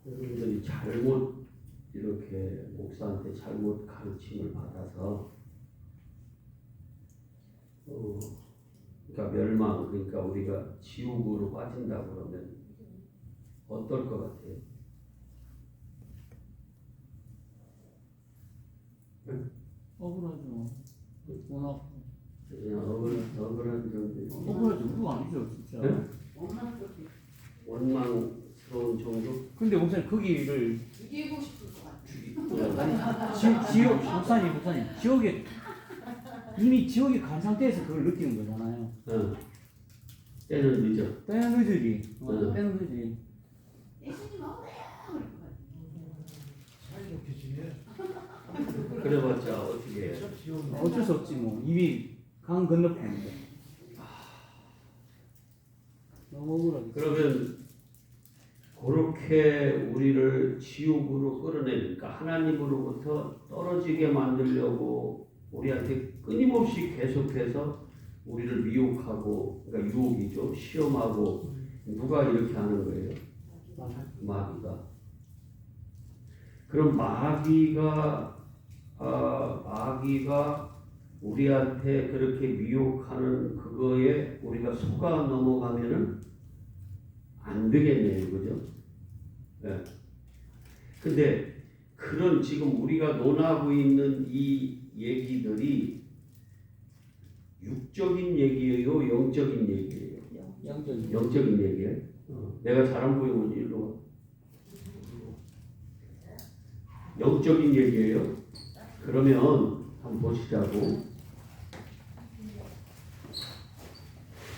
여러분들이 잘못 이렇게 목사한테 잘못 가르침을 받아서 그러니까 멸망, 그러니까 우리가 지옥으로 빠진다 그러면 어떨 것 같아요? 억울하죠. 워낙 그냥 억울한 정도. 억울하죠. 그거 아니죠, 진짜. 네? 원망스러운 정도? 근데 목사님 거기를 죽이고 싶을 것 같아. 아니, 지옥 목사님 지옥에 이미 지옥에 간 상태에서 그걸 느끼는 거잖아요. 때는 늦어. 때는 늦으지. 응. 때는 늦지. 예수님 오래요. 사이좋게 지내. 그래봤자 어떻게 해? 어쩔 수 없지 뭐. 이미 강 건너편인데. 너무 억울하지. 그러면 그렇게 우리를 지옥으로 끌어내니까 하나님으로부터 떨어지게 만들려고 우리한테 끊임없이 계속해서 우리를 미혹하고, 그러니까 유혹이죠. 시험하고. 누가 이렇게 하는 거예요? 마귀가. 그럼 마귀가 우리한테 그렇게 미혹하는 그거에 우리가 속아 넘어가면은 안 되겠네요, 그죠? 네. 근데 그런 지금 우리가 논하고 있는 이 얘기들이 육적인 얘기예요, 영적인 얘기예요? 영적인 얘기예요. 내가 잘 안 보이면 일로 와. 영적인 얘기예요. 그러면 한번 보시자고.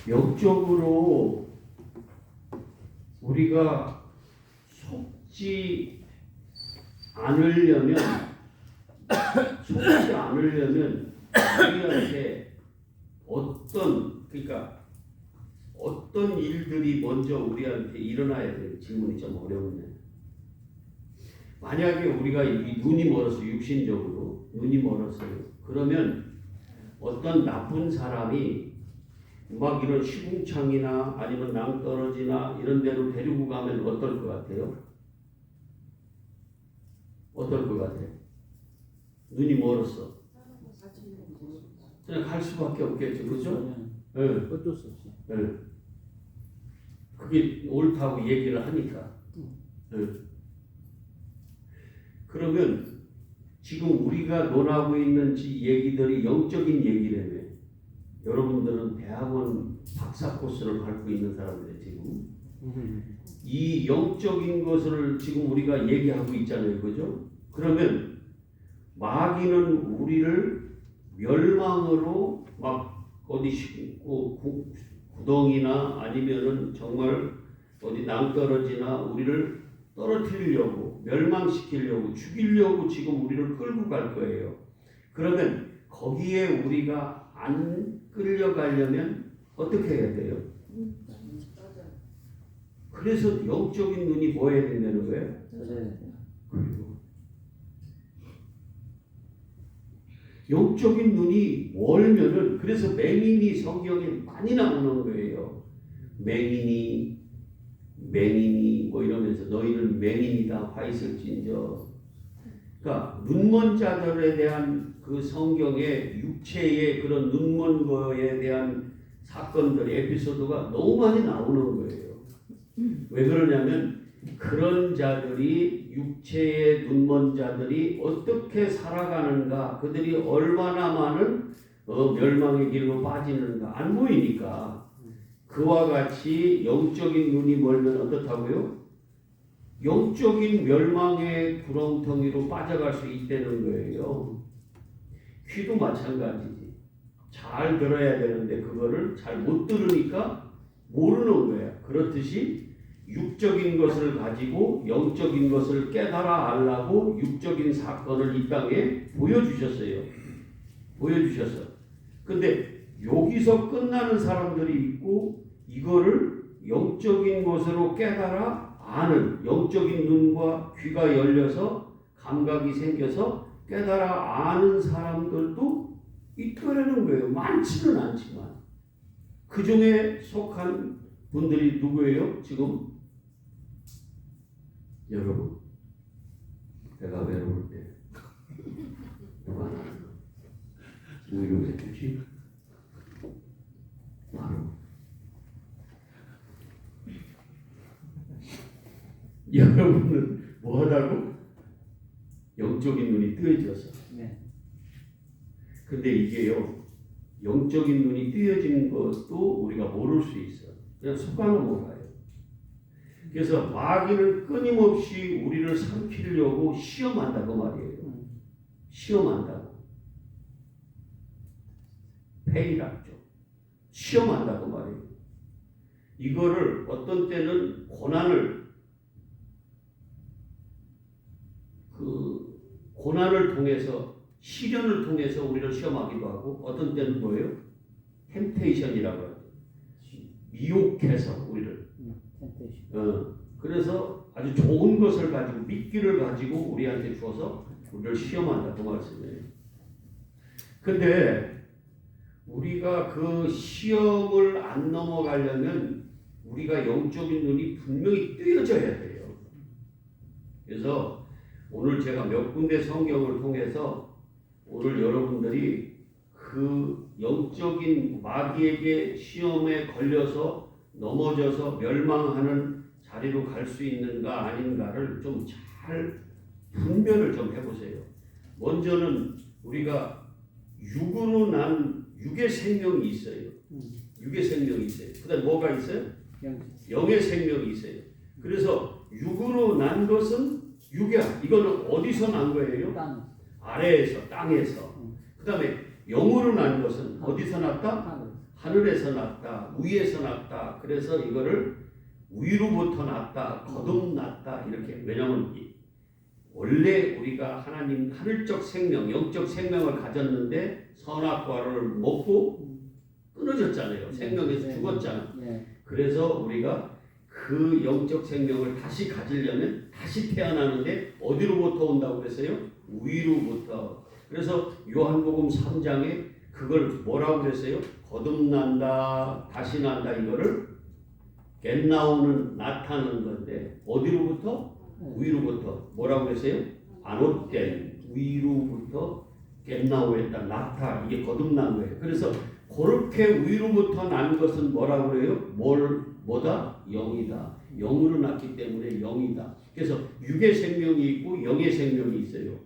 영적으로 우리가 속지 않으려면 우리한테 어떤 일들이 먼저 우리한테 일어나야 돼요. 질문이 좀 어렵네. 만약에 우리가 눈이 멀었어요. 육신적으로 눈이 멀었어요. 그러면 어떤 나쁜 사람이 막 이런 시궁창이나 아니면 낭떠러지나 이런 데로 데리고 가면 어떨 것 같아요? 어떨 것 같아요? 눈이 멀었어. 그냥 갈 수밖에 없겠죠. 그렇죠? 네. 어쩔 수 없이. 네. 그게 옳다고 얘기를 하니까. 네. 그러면 지금 우리가 논하고 있는 이 얘기들이 영적인 얘기라며. 여러분들은 대학원 박사 코스를 밟고 있는 사람들이 지금 이 영적인 것을 지금 우리가 얘기하고 있잖아요, 그죠? 그러면 마귀는 우리를 멸망으로 막 어디 구덩이나 아니면은 정말 어디 낭떠러지나 우리를 떨어뜨리려고 멸망시키려고 죽이려고 지금 우리를 끌고 갈 거예요. 그러면 거기에 우리가 안 끌려가려면 어떻게 해야 돼요? 그래서 영적인 눈이 뭐 해야 된다는 거예요? 그리고 영적인 눈이 멀면은 그래서 맹인이 성경에 많이 나오는 거예요. 맹인이 뭐 이러면서 너희는 맹인이다 화 있을진저. 그러니까 눈먼 자들에 대한 그 성경의 육체의 그런 눈먼 거에 대한 사건들, 에피소드가 너무 많이 나오는 거예요. 왜 그러냐면 그런 자들이 육체의 눈먼 자들이 어떻게 살아가는가, 그들이 얼마나 많은 멸망의 길로 빠지는가 안 보이니까. 그와 같이 영적인 눈이 멀면 어떻다고요? 영적인 멸망의 구렁텅이로 빠져갈 수 있다는 거예요. 귀도 마찬가지지. 잘 들어야 되는데 그거를 잘 못 들으니까 모르는 거야. 그렇듯이 육적인 것을 가지고 영적인 것을 깨달아 알라고 육적인 사건을 이 땅에 보여주셨어요. 근데 여기서 끝나는 사람들이 있고 이거를 영적인 것으로 깨달아 아는, 영적인 눈과 귀가 열려서 감각이 생겨서 깨달아 아는 사람들도 있더라는 거예요. 많지는 않지만. 그 중에 속한 분들이 누구예요? 지금 여러분, 내가 외로울 때 누가 나를 위로해 주지? 바로 여러분은 뭐하다고? 영적인 눈이 뜨여져서. 네. 근데 이게요, 영적인 눈이 뜨여진 것도 우리가 모를 수 있어요. 그냥 속아는 몰라요. 그래서 마귀는 끊임없이 우리를 삼키려고 시험한다고 말이에요. 시험한다고. 페이락죠. 시험한다고 말이에요. 이거를 어떤 때는 고난을 통해서, 시련을 통해서 우리를 시험하기도 하고, 어떤 때는 뭐예요? 템테이션이라고 하죠. 미혹해서 우리를. 그래서 아주 좋은 것을 가지고, 미끼를 가지고 우리한테 주어서 우리를 시험한다고 말씀해요. 근데 우리가 그 시험을 안 넘어가려면 우리가 영적인 눈이 분명히 뜨여져야 돼요. 그래서 오늘 제가 몇 군데 성경을 통해서 오늘 여러분들이 그 영적인 마귀에게 시험에 걸려서 넘어져서 멸망하는 자리로 갈 수 있는가 아닌가를 좀 잘 분별을 좀 해보세요. 먼저는 우리가 육으로 난 육의 생명이 있어요. 육의 생명이 있어요. 그 다음에 뭐가 있어요? 영의 생명이 있어요. 그래서 육으로 난 것은 육이야. 이거는 어디서 난 거예요? 땅. 아래에서, 땅에서. 그 다음에 영으로 난 것은 어디서 났다? 하늘에서 났다. 위에서 났다. 그래서 이거를 위로부터 났다. 거듭났다. 이렇게. 왜냐하면 원래 우리가 하나님 하늘적 생명, 영적 생명을 가졌는데 선악과를 먹고 끊어졌잖아요. 생명에서 죽었잖아. 그래서 우리가 그 영적 생명을 다시 가지려면 다시 태어나는데 어디로부터 온다고 그랬어요? 위로부터. 그래서 요한복음 3장에 그걸 뭐라고 그랬어요? 거듭난다, 다시 난다. 이거를 겟나오는 나타나는 건데 어디로부터? 위로부터. 뭐라고 그랬어요? 안옷된 위로부터 겟나오했다. 나타. 이게 거듭난 거예요. 그래서 그렇게 위로부터 난 것은 뭐라고 그래요? 뭐다? 영이다. 영으로 났기 때문에 영이다. 그래서 육의 생명이 있고 영의 생명이 있어요.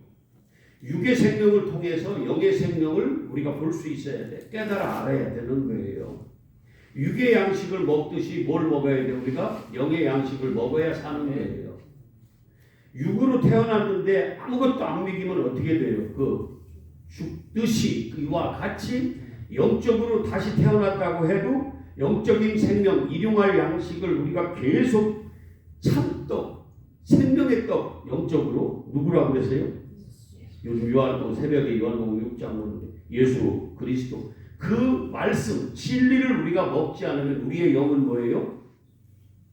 육의 생명을 통해서 영의 생명을 우리가 볼 수 있어야 돼. 깨달아 알아야 되는 거예요. 육의 양식을 먹듯이 뭘 먹어야 돼? 우리가 영의 양식을 먹어야 사는 거예요. 육으로 태어났는데 아무것도 안 먹이면 어떻게 돼요? 죽듯이 그와 같이 영적으로 다시 태어났다고 해도 영적인 생명, 일용할 양식을 우리가 계속 참떡, 생명의 떡, 영적으로 누구라고 그랬어요? 요즘 요한복음 새벽에 요한복음 6장 보는데 예수 그리스도 그 말씀 진리를 우리가 먹지 않으면 우리의 영은 뭐예요?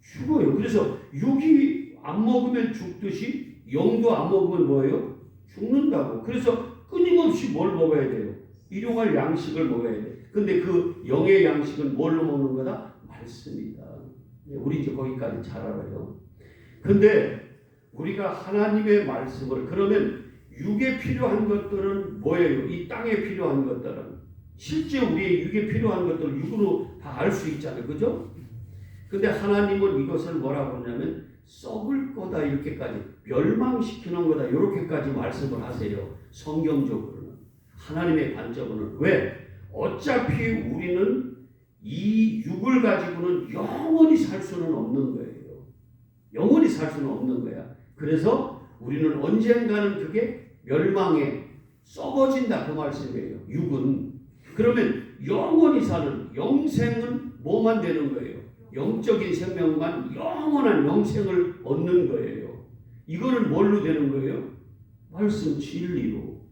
죽어요. 그래서 육이 안 먹으면 죽듯이 영도 안 먹으면 뭐예요? 죽는다고. 그래서 끊임없이 뭘 먹어야 돼요? 일용할 양식을 먹어야 돼. 근데 그 영의 양식은 뭘로 먹는 거다? 말씀이다. 우리 이제 거기까지 잘 알아요. 근데 우리가 하나님의 말씀을 그러면 육에 필요한 것들은 뭐예요? 이 땅에 필요한 것들은 실제 우리의 육에 필요한 것들을 육으로 다 알 수 있잖아요. 그죠? 근데 하나님은 이것을 뭐라고 하냐면 썩을 거다 이렇게까지 멸망시키는 거다 이렇게까지 말씀을 하세요. 성경적으로는 하나님의 관점으로는 왜? 어차피 우리는 이 육을 가지고는 영원히 살 수는 없는 거예요. 영원히 살 수는 없는 거야. 그래서 우리는 언젠가는 그게 멸망에 썩어진다 그 말씀이에요. 육은. 그러면 영원히 사는 영생은 뭐만 되는 거예요? 영적인 생명만 영원한 영생을 얻는 거예요. 이거는 뭘로 되는 거예요? 말씀 진리로.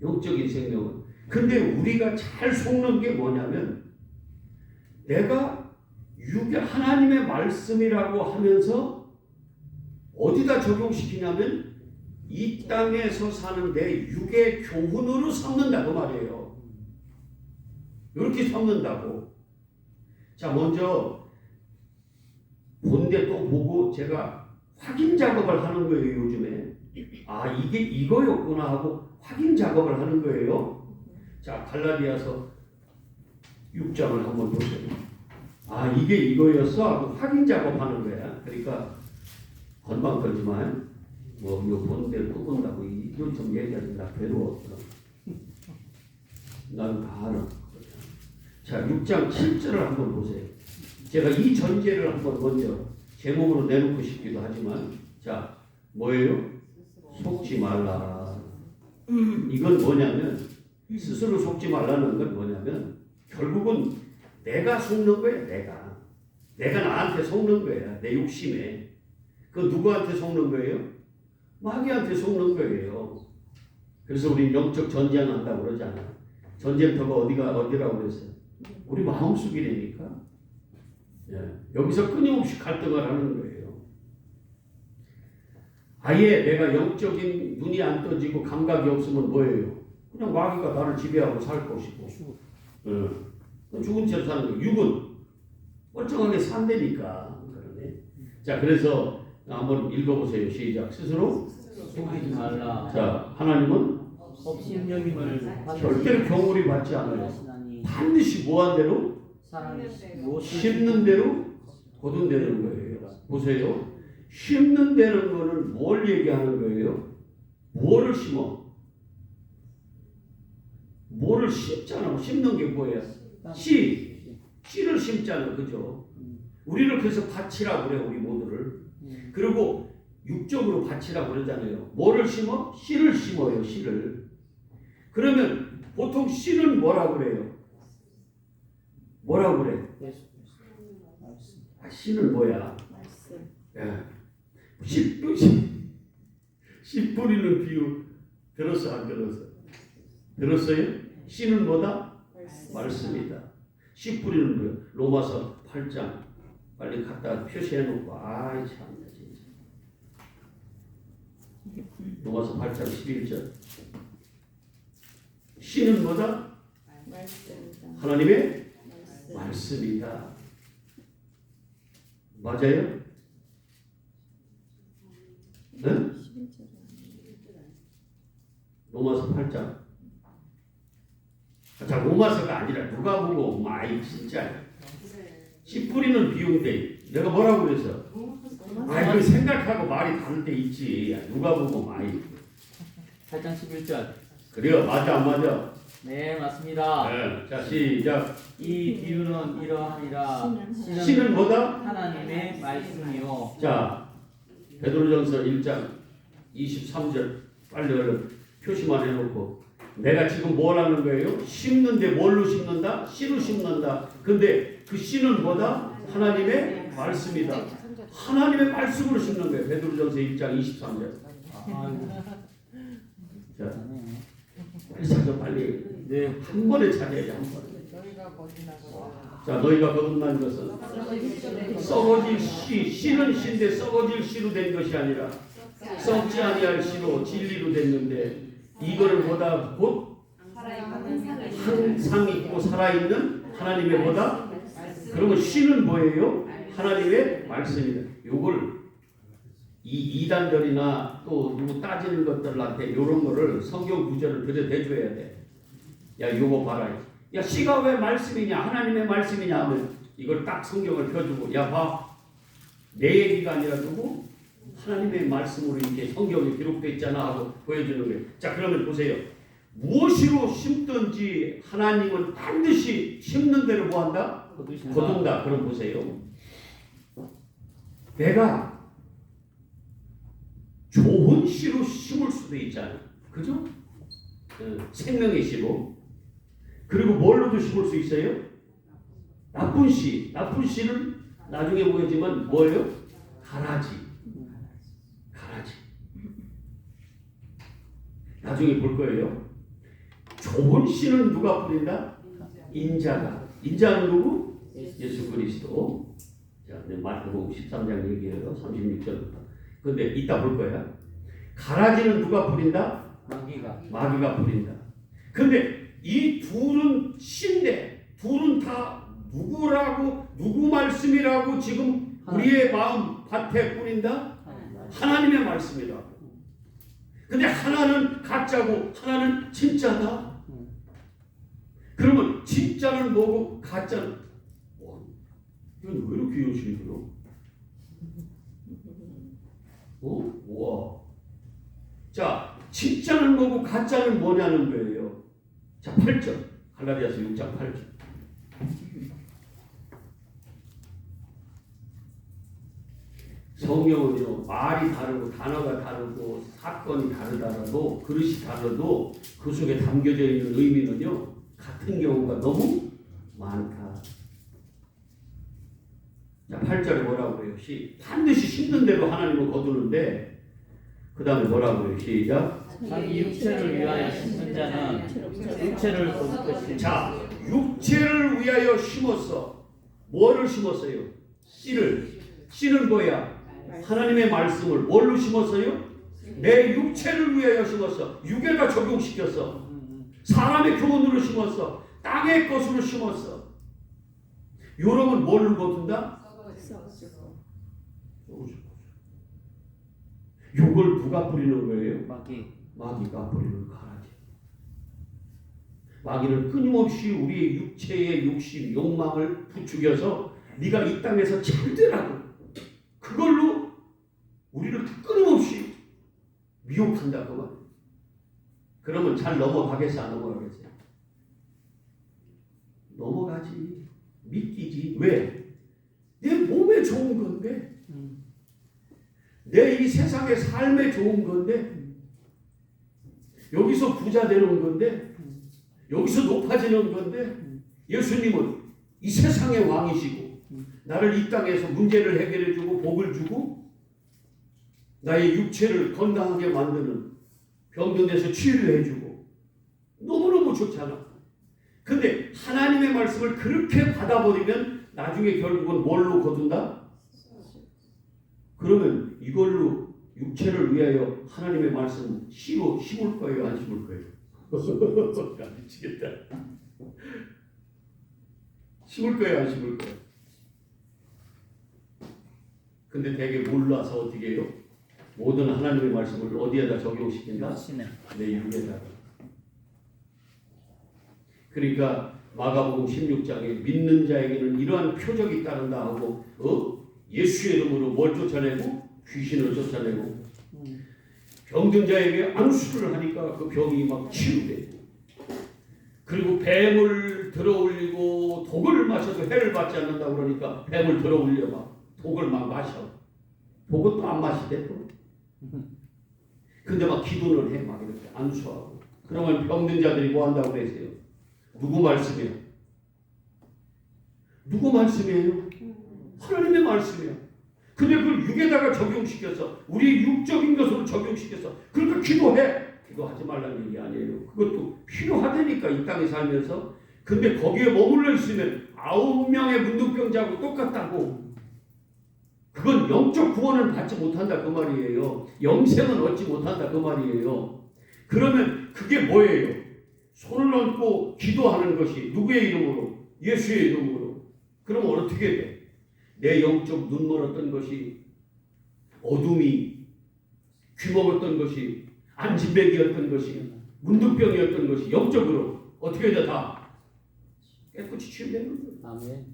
영적인 생명은. 근데 우리가 잘 속는 게 뭐냐면 내가 육의 하나님의 말씀이라고 하면서 어디다 적용시키냐면 이 땅에서 사는데 육의 교훈으로 삼는다고 말이에요. 이렇게 삼는다고. 자, 먼저 본데 또 보고 제가 확인 작업을 하는 거예요. 요즘에 아 이게 이거였구나 하고 확인 작업을 하는 거예요. 자 갈라디아서 6장을 한번 보세요. 아 이게 이거였어 하고 확인 작업하는 거야. 그러니까 건방 떨지만 뭐 이거 보는 대로 또 본다고 이거 좀 얘기하지 나 괴로워. 난 다 알아. 자 6장 7절을 한번 보세요. 제가 이 전제를 한번 먼저 제목으로 내놓고 싶기도 하지만 자 뭐예요? 속지 말라. 이건 뭐냐면 스스로 속지 말라는 건 뭐냐면 결국은 내가 속는 거야. 내가 나한테 속는 거야. 내 욕심에. 그 누구한테 속는 거예요? 마귀한테 속는 거예요. 그래서 우리 영적 전쟁한다고 그러잖아. 전쟁터가 어디라고 그랬어요? 우리 마음속이라니까. 예. 여기서 끊임없이 갈등을 하는 거예요. 아예 내가 영적인 눈이 안 떠지고 감각이 없으면 뭐예요? 그냥 마귀가 나를 지배하고 살 것이고 죽은 채로 사는 거예요. 육은 멀쩡하게 산다니까. 그러네. 자 그래서 한번 읽어보세요. 시작. 스스로 속이지 말라. 자 하나님은 업신여김을 절대로 경홀이 받지 않아요. 하시나니 반드시 뭐한 대로 사람이 무엇을 심는 대로 거둔다는 거예요. 보세요. 심는 다는 거는 뭘 얘기하는 거예요? 뭐를 심어? 뭐를 심잖아. 심는 게 뭐예요? 씨를 심잖아. 그죠? 우리를 그래서 바치라고 그래요. 우리 모두를. 그리고 육적으로 바치라고 그러잖아요. 뭐를 심어? 씨를 심어요. 씨를. 그러면 보통 씨는 뭐라고 그래요? 뭐라고 그래? 씨는 뭐야? 예. 씨 뿌리는 비유 들었어 안 들었어? 들었어요? 씨는 뭐다? 말씀이다. 씨 뿌리는 거예요. 로마서 8장 빨리 갖다 표시해 놓고 아이 참나 진짜. 로마서 8장 11절. 씨는 뭐다? 하나님의 말씀이다. 맞아요? 네? 로마서 8장. 자, 로마서가 아니라 누가복음. 아이 진짜. 씨 뿌리는 비유인데 내가 뭐라고 그랬어? 아, 이거 생각하고 말이 다를 때 있지. 누가복음. 아이. 8장 11절. 그래요. 맞아 안 맞아? 네 맞습니다. 네. 자 시작. 이 비유는 이러하니라. 씨는 뭐다? 하나님의 말씀이요. 자 베드로전서 1장 23절 빨리 얼른 표시만 해놓고 내가 지금 뭘 하는 거예요? 심는데 뭘로 심는다? 씨로 심는다. 근데 그 씨는 뭐다? 하나님의 말씀이다. 하나님의 말씀으로 심는 거예요. 베드로전서 1장 23절. 자 빨리 찾아 빨리. 네. 한 번에 찾아야지 한 번에. 자 너희가 거듭난 것은 썩어질 씨는 씨인데 썩어질 씨로 된 것이 아니라 썩지 아니할 씨로 진리로 됐는데 이거를 보다 곧 항상 있고 살아있는 하나님의 보다. 그러면 씨는 뭐예요? 하나님의 말씀이다. 요걸 이 이단들이나 또 누구 따지는 것들한테 이런 거를 성경 구절을 들여대줘야 돼. 야 요거 봐라. 야 씨가 왜 말씀이냐? 하나님의 말씀이냐 하면 이걸 딱 성경을 펴주고 야 봐. 내 얘기가 아니라 누구? 하나님의 말씀으로 이렇게 성경에 기록되어 있잖아 하고 보여주는 거예요. 자 그러면 보세요. 무엇으로 심든지 하나님은 반드시 심는 대로 뭐한다? 거둔다. 그럼 보세요. 내가 좋은 씨로 심을 수도 있잖아요. 그죠? 생명의 씨로. 그리고 뭘로도 심을 수 있어요? 나쁜 씨. 나쁜 씨는 나중에 보이지만 뭐예요? 가라지. 나중에 볼 거예요. 좋은 씨는 누가 뿌린다? 인자가. 인자는 누구? 예수 그리스도. 자, 마태복음 13장 얘기해요. 36절부터. 근데 이따 볼 거야. 가라지는 누가 뿌린다? 마귀가 뿌린다. 근데 이 둘은 씨인데 둘은 다 누구라고 누구 말씀이라고 지금 우리의 마음 밭에 뿌린다? 하나님의 말씀이다. 근데 하나는 가짜고 하나는 진짜다. 그러면 진짜는 뭐고 가짜는 이건 왜 이렇게 열심히 들어? 와. 자, 진짜는 뭐고 가짜는 뭐냐는 거예요. 자, 8절. 갈라디아서 6장 8절. 성경은요, 말이 다르고 단어가 다르고 사건이 다르더라도 그릇이 다르도 그 속에 담겨져 있는 의미는요 같은 경우가 너무 많다. 자, 8절에 뭐라고 해요? 반드시 심는 대로 하나님은 거두는데 그 다음에 뭐라고 해요? 시작. 자기 육체를 위하여 심는 자는 육체를 거둘 것이니. 자, 육체를 위하여 심었어. 뭐를 심었어요? 씨는 뭐야? 하나님의 말씀을 뭘로 심었어요? 내 육체를 위하여 심었어. 육에다 적용시켰어. 사람의 교훈으로 심었어. 땅의 것으로 심었어. 요놈은 뭘로 거둔다? 요걸 누가 뿌리는 거예요? 마귀가 뿌리는 가라지. 마귀는 끊임없이 우리의 육체의 욕심, 욕망을 부추겨서 네가 이 땅에서 잘 되라고 그걸로 우리를 끊임없이 미혹한다 그 말. 그러면 잘 넘어가겠어 안 넘어가겠어요? 넘어가지. 믿기지. 왜? 내 몸에 좋은 건데 내 이 세상의 삶에 좋은 건데 여기서 부자 되는 건데 여기서 높아지는 건데 예수님은 이 세상의 왕이시고 나를 이 땅에서 문제를 해결해주고 복을 주고 나의 육체를 건강하게 만드는 병든 데서 치유를 해주고 너무너무 좋잖아. 근데 하나님의 말씀을 그렇게 받아버리면 나중에 결국은 뭘로 거둔다? 그러면 이걸로 육체를 위하여 하나님의 말씀 씨로 심을 거예요? 안 심을 거예요? 미치겠다. 심을 거예요? 안 심을 거예요? 근데 되게 몰라서 어떻게 해요? 모든 하나님의 말씀을 어디에다 적용시킨다? 내 육에다가. 그러니까 마가복음 16장에 믿는 자에게는 이러한 표적이 따른다 하고 예수의 이름으로 뭘 쫓아내고 귀신을 쫓아내고 병든 자에게 안수를 하니까 그 병이 막 치유되고 그리고 뱀을 들어올리고 독을 마셔도 해를 받지 않는다 그러니까 뱀을 들어올려 막 독을 막 마셔. 독은 또 안 마시대 또. 근데 막 기도를 해 막 이렇게 안수하고. 그러면 병든 자들이 뭐 한다고 그랬어요? 누구 말씀이에요? 누구 말씀이에요? 하나님의 말씀이에요. 근데 그걸 육에다가 적용시켜서 우리 육적인 것으로 적용시켜서 그러니까 기도해. 기도하지 말라는 얘기 아니에요. 그것도 필요하다니까 이 땅에 살면서. 근데 거기에 머물러 있으면 9명의 문둥병자하고 똑같다고. 그건 영적 구원을 받지 못한다 그 말이에요. 영생은 얻지 못한다 그 말이에요. 그러면 그게 뭐예요? 손을 얹고 기도하는 것이 누구의 이름으로? 예수의 이름으로. 그러면 어떻게 돼? 내 영적 눈 멀었던 것이 어둠이 귀먹었던 것이 안진뱅이였던 것이 문둥병이었던 것이 영적으로 어떻게 돼? 다 깨끗이 치유되는 거예요. 아멘.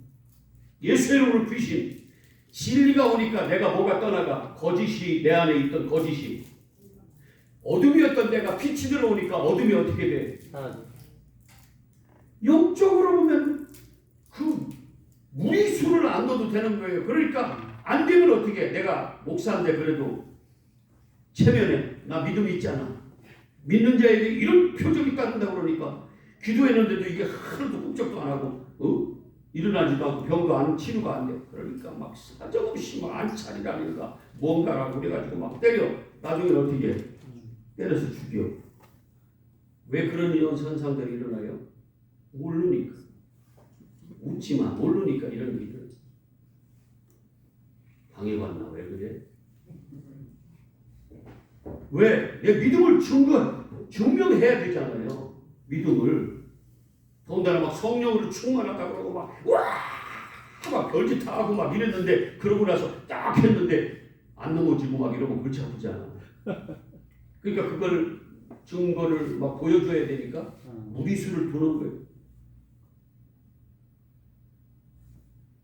예수의 이름으로 귀신 진리가 오니까 내가 뭐가 떠나가? 거짓이 내 안에 있던 거짓이 어둠이었던 내가 빛이 들어오니까 어둠이 어떻게 돼? 영적으로 보면 그 무리수를 안 넣어도 되는 거예요. 그러니까 안 되면 어떻게 해? 내가 목사인데 그래도 체면에 나 믿음이 있잖아. 믿는 자에게 이런 표적이 따른다고 그러니까 기도했는데도 이게 하나도 꿈쩍도 안 하고 일어나지도 않고 병도 안 치료가 안 돼. 그러니까 막 사정없이 막 안찰이라든가 뭔가라고 그래가지고 막 때려. 나중에 어떻게 해? 때려서 죽여. 왜 그런 이런 현상들이 일어나요? 모르니까. 묻지마. 모르니까 이런 일을. 당해봤나? 왜 그래? 왜? 내 믿음을 증명해야 되잖아요. 믿음을. 더군다나 막 성령으로 충만하다고 그러고 막 와 막 별짓 다 하고 막 이랬는데 그러고 나서 딱 했는데 안 넘어지고 막 이러면 골치 아프잖아. 그러니까 그걸 증거를 막 보여줘야 되니까 무리수를 두는 거예요.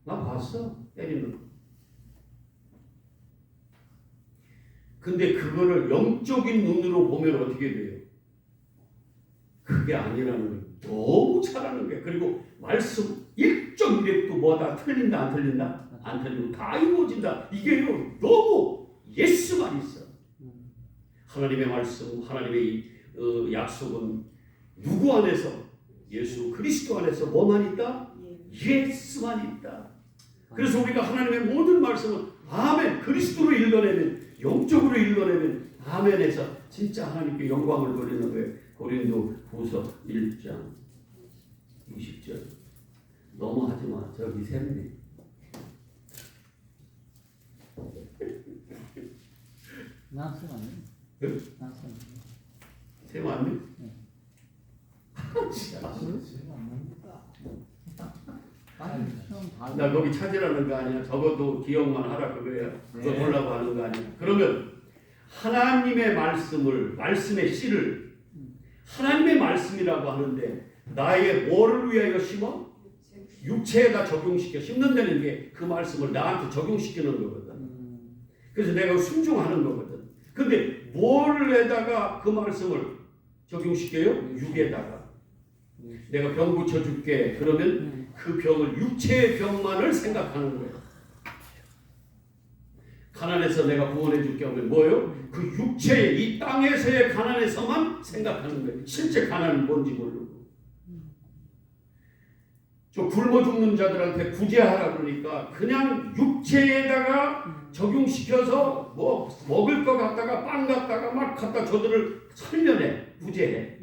나 봤어 때리는 거. 근데 그거를 영적인 눈으로 보면 어떻게 돼요? 그게 아니라는 거예요. 너무 잘하는 거예요. 그리고 말씀 1.1획도 뭐다 틀린다 안 틀린다? 안 틀리고 다 이루어진다. 이게요 너무 예스만 있어. 하나님의 말씀, 하나님의 약속은 누구 안에서? 예수 그리스도 안에서 뭐만 있다? 예스만 있다. 그래서 우리가 하나님의 모든 말씀은 아멘 그리스도로 읽어내면 영적으로 읽어내면 아멘에서 진짜 하나님께 영광을 돌리는 거예요. 고린도 후서 1장 20절 너무 하지마 저기 샘네. 난 쌤 아니에요. 네? 난 쌤. 샘 맞네? 네. 나 거기 찾으라는 거 아니야? 적어도 기억만 하라 그거야. 그거 네. 보려고 하는 거 아니야? 그러면 하나님의 말씀의 씨를 하나님의 말씀이라고 하는데 나의 뭐를 위하여 심어? 육체에다 적용시켜 심는다는 게 그 말씀을 나한테 적용시키는 거거든. 그래서 내가 순종하는 거거든. 근데 뭐를에다가 그 말씀을 적용시켜요? 육에다가. 내가 병 고쳐줄게. 그러면 그 병을 육체의 병만을 생각하는 거예요. 가난해서 내가 구원해줄게 하면 뭐예요? 그 육체의 이 땅에서의 가난에서만 생각하는 거예요. 실제 가난은 뭔지 모르고. 저 굶어 죽는 자들한테 구제하라 그러니까 그냥 육체에다가 적용시켜서 뭐 먹을 거 갖다가 빵 갖다가 막 갖다 저들을 설면해 구제해.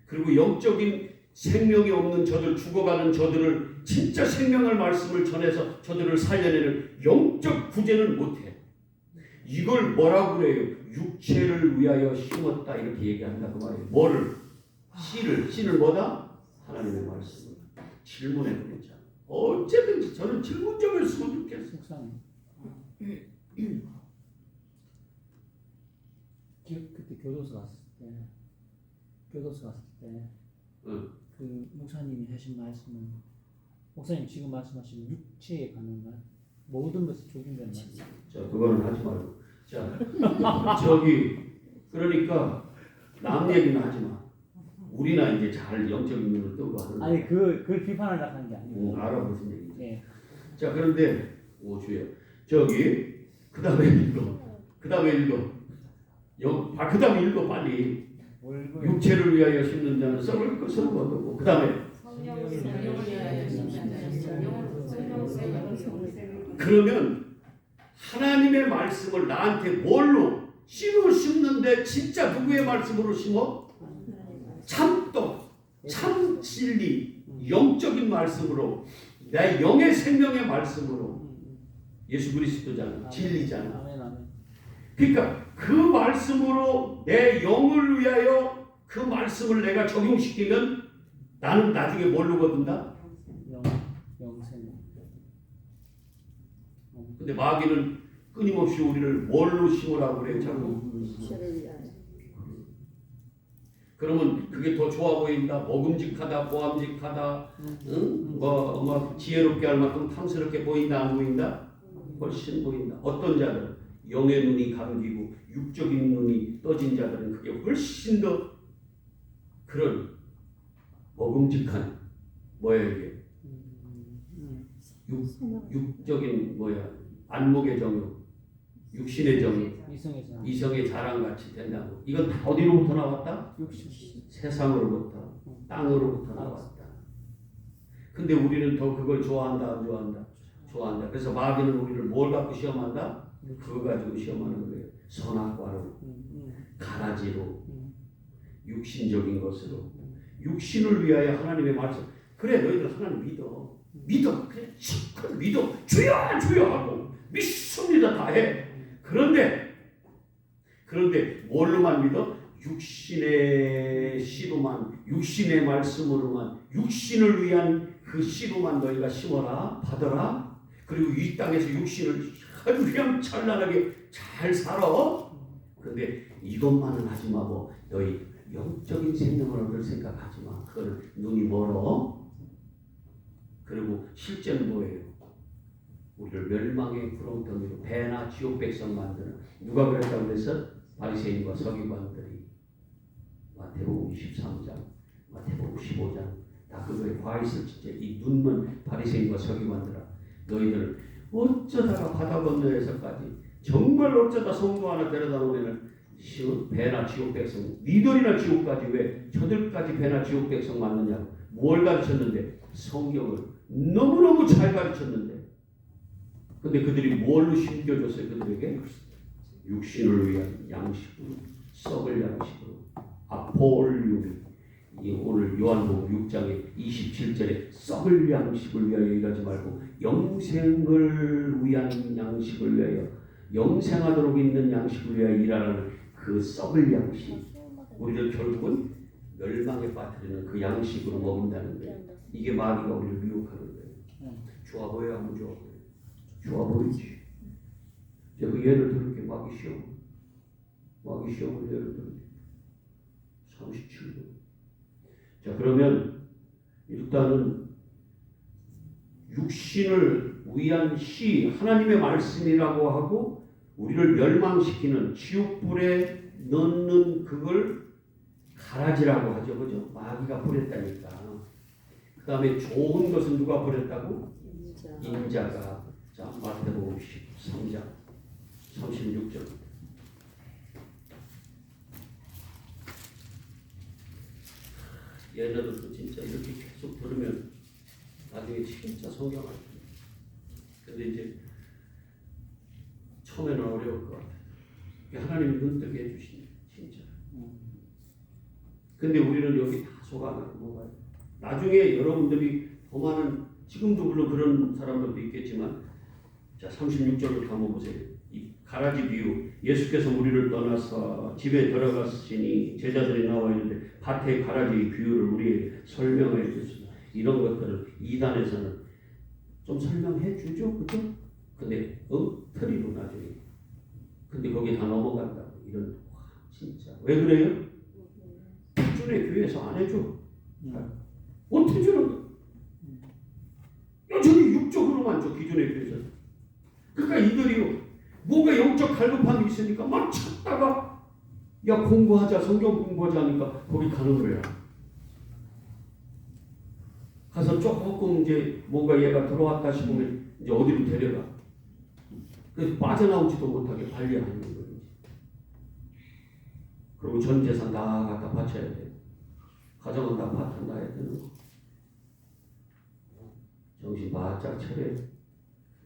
그리고 영적인 생명이 없는 저들 죽어가는 저들을 진짜 생명을 말씀을 전해서 저들을 살려내는 영적 구제는 못해. 이걸 뭐라고 그래요? 육체를 위하여 심었다 이렇게 얘기한다 그 말이에요. 뭐를? 씨를 뭐다? 하나님의 말씀을 질문해 보자. 어쨌든지 저는 질문적을 쓰면 좋겠어. 그때 교도소 갔을 때 그 목사님이 하신 말씀은 목사님 지금 말씀하신 육체에 관한 말 모든 것이 적용되는 말씀. 자 그거는 하지 말고 자 저기 그러니까 남 얘기는 하지 마. 우리나 이제 잘 영적인 눈을 뜨고 하는. 아니 그걸 비판하려고 하는 게 아니고. 알아 무슨 얘기지. 예. 자 그런데 오주야 저기 그 다음에 읽어. 그 다음에 빨리. 육체를 위하여 심는 자는 썩을 것을 거두고 그 다음에 그러면 하나님의 말씀을 나한테 뭘로 씨로 심는데 진짜 누구의 말씀으로 심어? 참떡, 참 진리, 영적인 말씀으로 내 영의 생명의 말씀으로 예수 그리스도잖아, 진리잖아. 그러니까 그 말씀으로 내 영을 위하여 그 말씀을 내가 적용시키면 나는 나중에 뭘로 거둔다? 영생. 근데 마귀는 끊임없이 우리를 뭘로 심으라고 그래 자꾸. 그러면 그게 더 좋아 보인다. 먹음직하다, 보암직하다, 뭐 지혜롭게 할 만큼 탐스럽게 보인다, 안 보인다? 훨씬 보인다. 어떤 자들? 영의 눈이 감기고 육적인 눈이 떠진 자들은 그게 훨씬 더 그런 먹음직한 뭐야 이게 육적인 뭐야 안목의 정욕, 육신의 정욕, 이성의 자랑같이 된다고. 이건 다 어디로부터 나왔다? 세상으로부터, 땅으로부터 나왔다. 근데 우리는 더 그걸 좋아한다, 안 좋아한다? 좋아한다. 그래서 마귀는 우리를 뭘 갖고 시험한다? 그거 가지고 시험하는 거예요. 선악과로, 가라지로, 육신적인 것으로. 육신을 위하여 하나님의 말씀. 그래 너희들 하나님 믿어. 그래 실컷 믿어. 주여 하고 믿습니다 다 해. 그런데 뭘로만 믿어? 육신의 씨로만, 육신의 말씀으로만, 육신을 위한 그 씨로만 너희가 심어라 받아라. 그리고 이 땅에서 육신을 아주 그냥 찬란하게 잘 살아. 근데 이것만은 하지 마고 너희 영적인 생명을 얻을 생각하지 마. 그거는 눈이 멀어. 그리고 실제는 뭐예요? 우리를 멸망의 구렁텅이로 배나 지옥 백성 만드는 누가 그랬다고 그래서 바리새인과 서기관들이 마태복음 23장, 마태복음 15장 다 그거에 와 있을 진짜 이 눈먼 바리새인과 서기관들아 너희들 어쩌다가 바다 건너에서까지 정말 어쩌다 성도 하나 데려다 놓으면 배나 지옥 백성 니들이나 지옥까지 왜 저들까지 배나 지옥 백성 만드냐고 뭘 가르쳤는데 성경을 너무너무 잘 가르쳤는데 근데 그들이 뭘로 심겨줬어요? 그들에게 육신을 위한 양식으로 썩을 양식으로 아폴리움이 오늘 요한복음 6장의 27절에 썩을 양식을 위하여 일하지 말고 영생을 위한 양식을 위하여 영생하도록 있는 양식을 위하여 일하라는 그 썩을 양식 우리를 결국은 멸망에 빠뜨리는 그 양식으로 먹인다는 거예요. 이게 마귀가 우리를 미혹하는 거예요. 좋아 보여야 하면 좋아 보여. 좋아 보이지. 제가 그 예를 들을게 마귀 시험을 예를 들을게 37번. 자 그러면 일단은 육신을 위한 시 하나님의 말씀이라고 하고 우리를 멸망시키는 지옥불에 넣는 그걸 가라지라고 하죠. 그죠? 마귀가 뿌렸다니까. 그 다음에 좋은 것은 누가 뿌렸다고? 인자가. 자 마태복음 13장 36절 얘네들도 진짜 이렇게 계속 들으면 나중에 진짜 성경 알 거예요. 근데 이제 처음에는 어려울 것 같아요. 하나님이 눈뜨게 해주시네 진짜. 근데 우리는 여기 다 속아가는 뭐가요? 나중에 여러분들이 더 많은 지금도 물론 그런 사람들도 있겠지만 자 36절을 한번 보세요. 이 가라지 비유 예수께서 우리를 떠나서 집에 들어갔으니 제자들이 나와 있는데 밭의 가라지 비유를 우리에게 설명해 주시다. 이런 것들을 이단에서는 좀 설명해 주죠. 그죠? 근데 엉터리로 나중에 근데 거기 다 넘어간다고 이런 와 진짜 왜 그래요? 기존의 교회에서 안 해줘. 어떻게 주는 거야? 여전히 육적으로만 줘 기존의 교회에서. 그러니까 이들이 뭔가 영적 갈급함이 있으니까 막 찾다가 야 공부하자 성경 공부하자 하니까 거기 가는 거야. 가서 조금 이제 뭔가 얘가 들어왔다 싶으면 이제 어디로 데려가. 그래서 빠져나오지도 못하게 관리하는 거예요. 그리고 전 재산 다 갖다 바쳐야 돼. 가정은 다 바쳐놔야 되는 거. 정신 바짝 차려야 돼.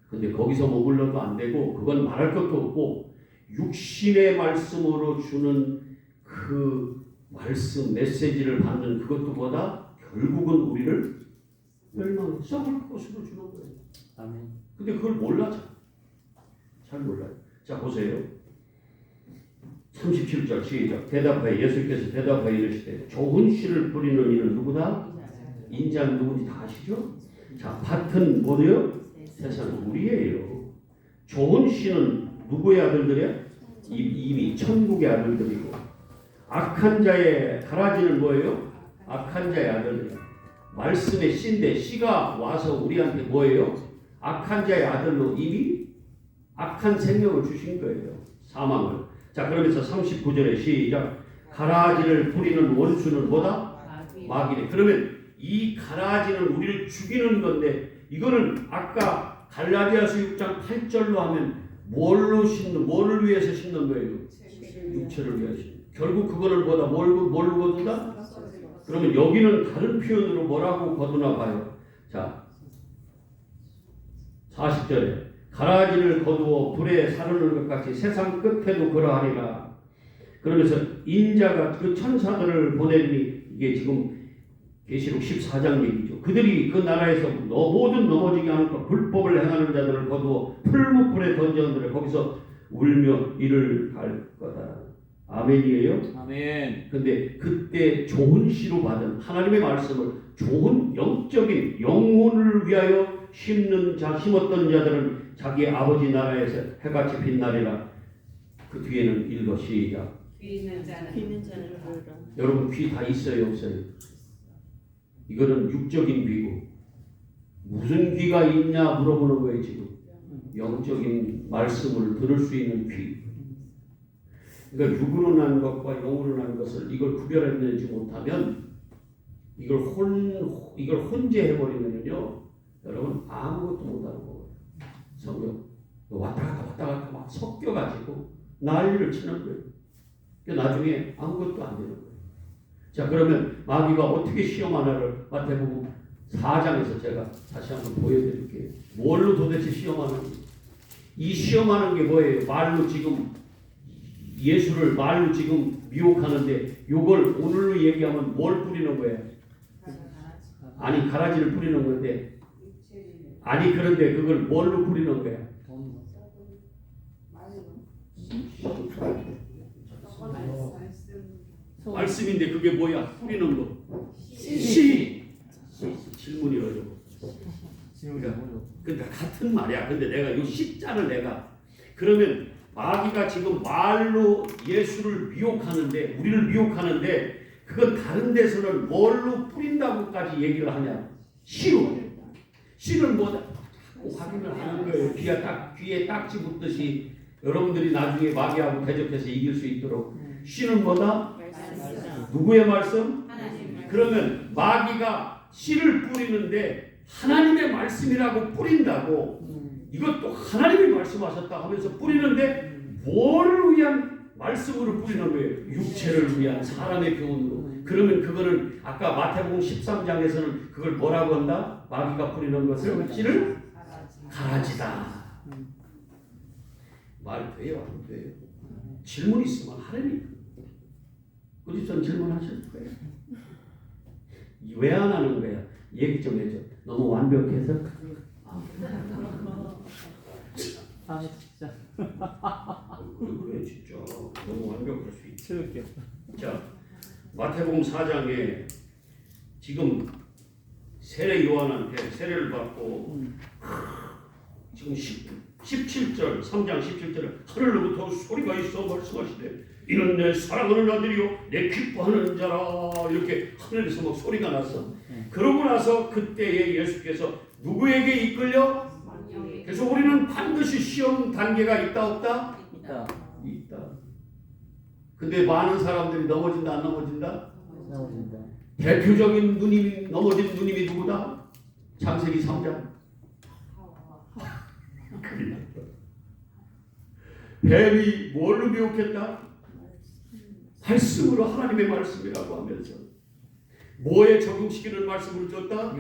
근데 거기서 머물러도 안 되고 그건 말할 것도 없고 육신의 말씀으로 주는 그 말씀 메시지를 받는 그것도 보다 결국은 우리를 멸망 썩을 것으로 주는 거예요. 아멘. 근데 그걸 몰라 잘 몰라요. 자 보세요. 37절 시작. 대답하여 예수께서 대답하여 이르시되 좋은 씨를 뿌리는 이는 누구다? 인자는 누군지 다 아시죠? 자 밭은 뭐예요? 세상 우리예요. 좋은 씨는 누구의 아들들이야? 이미 천국의 아들들이고 악한 자의 가라지는 뭐예요? 악한 자의 아들들. 말씀의 씨인데 씨가 와서 우리한테 뭐예요? 악한 자의 아들로 이미 악한 생명을 주신 거예요. 사망을. 자 그러면서 39절에 시작. 가라지를 뿌리는 원수는 뭐다? 마귀네. 그러면 이 가라지는 우리를 죽이는 건데 이거는 아까 갈라디아서 6장 8절로 하면 뭐를 위해서 심는 거예요? 육체를 위해서. 결국 그거를 뭐다? 뭘로 거두다? 그러면 여기는 다른 표현으로 뭐라고 거두나 봐요. 자 40절에 가라지를 거두어 불에 사르는 것 같이 세상 끝에도 그러하리라. 그러면서 인자가 그 천사들을 보내니 이게 지금 계시록 14장 얘기죠. 그들이 그 나라에서 모든 넘어지게 하는 것 불법을 행하는 자들을 거두어 풀무불에 던졌는데 거기서 울며 이를 갈 거다. 아멘이에요. 아멘. 근데 그때 좋은 씨로 받은 하나님의 말씀을 좋은 영적인 영혼을 위하여 심었던 자들은 자기 아버지 나라에서 해같이 빛나리라. 그 뒤에는 읽어 시작. 귀 있는 자는 들으라. 여러분 귀 다 있어요 없어요? 이거는 육적인 귀고 무슨 귀가 있냐 물어보는 거예요 지금. 영적인 말씀을 들을 수 있는 귀. 그러니까 육으로 난 것과 영으로 난 것을 이걸 구별해내지 못하면 이걸 혼재해 버리면요 여러분 아무것도 못하는 거예요. 성경 왔다 갔다 막 섞여가지고 난리를 치는 거예요. 그러니까 나중에 아무것도 안 되는 거예요. 자 그러면 마귀가 어떻게 시험하나를 마태복음 4장에서 제가 다시 한번 보여드릴게요. 뭘로 도대체 시험하는지. 이 시험하는 게 뭐예요? 말로 지금 예수를 말로 지금 미혹하는데 이걸 오늘로 얘기하면 뭘 뿌리는 거예요? 아니 가라지를 뿌리는 건데 아니 그런데 그걸 뭘로 뿌리는 거예요? 말씀인데 그게 뭐야? 뿌리는 거. 씨. 질문이 어려워. 근데 같은 말이야. 근데 내가 이 씨자를 내가 그러면 마귀가 지금 말로 예수를 미혹하는데 우리를 미혹하는데 그건 다른 데서는 뭘로 뿌린다고까지 얘기를 하냐? 씨로. 씨는 뭐다? 자꾸 확인을 하는 거예요. 귀에 딱지 붙듯이 여러분들이 나중에 마귀하고 대적해서 이길 수 있도록. 씨는 뭐다? 누구의 말씀? 그러면 마귀가 씨를 뿌리는데 하나님의 말씀이라고 뿌린다고 이것도 하나님이 말씀하셨다 하면서 뿌리는데 뭐를 위한 말씀으로 뿌리는 거예요? 육체를 위한 사람의 교훈으로. 그러면 그거는 아까 마태복음 13장에서는 그걸 뭐라고 한다? 마귀가 뿌리는 것을 씨를 가라지다. 말 돼요? 안 돼요? 질문 있으면 하라니까. 우리 전 질문하실 거예요. 왜 안 하는 거야? 얘기 좀 해줘. 너무 완벽해서? 아 진짜. 그래 진짜 너무 완벽할 수 있지. 즐겨. 자 마태복음 4장에 지금 세례 요한한테 세례를 받고 지금 17절 3장 17절에 하늘로부터 소리가 있어 말씀하시되 이는 내 사랑하는 아들이요 내 기뻐하는 자라 이렇게 하늘에서 막 소리가 났어. 그러고 나서 그때에 예수께서 누구에게 이끌려? 그래서 우리는 반드시 시험 단계가 있다 없다? 있다. 근데 많은 사람들이 넘어진다 안 넘어진다? 넘어진다. 대표적인 누님이 넘어진 누님이 누구다? 창세기 3장. 큰일 났다. 뱀이 뭘로 미혹했다? 말씀으로 하나님의 말씀이라고 하면서 뭐에 적용시키는 말씀을 줬다?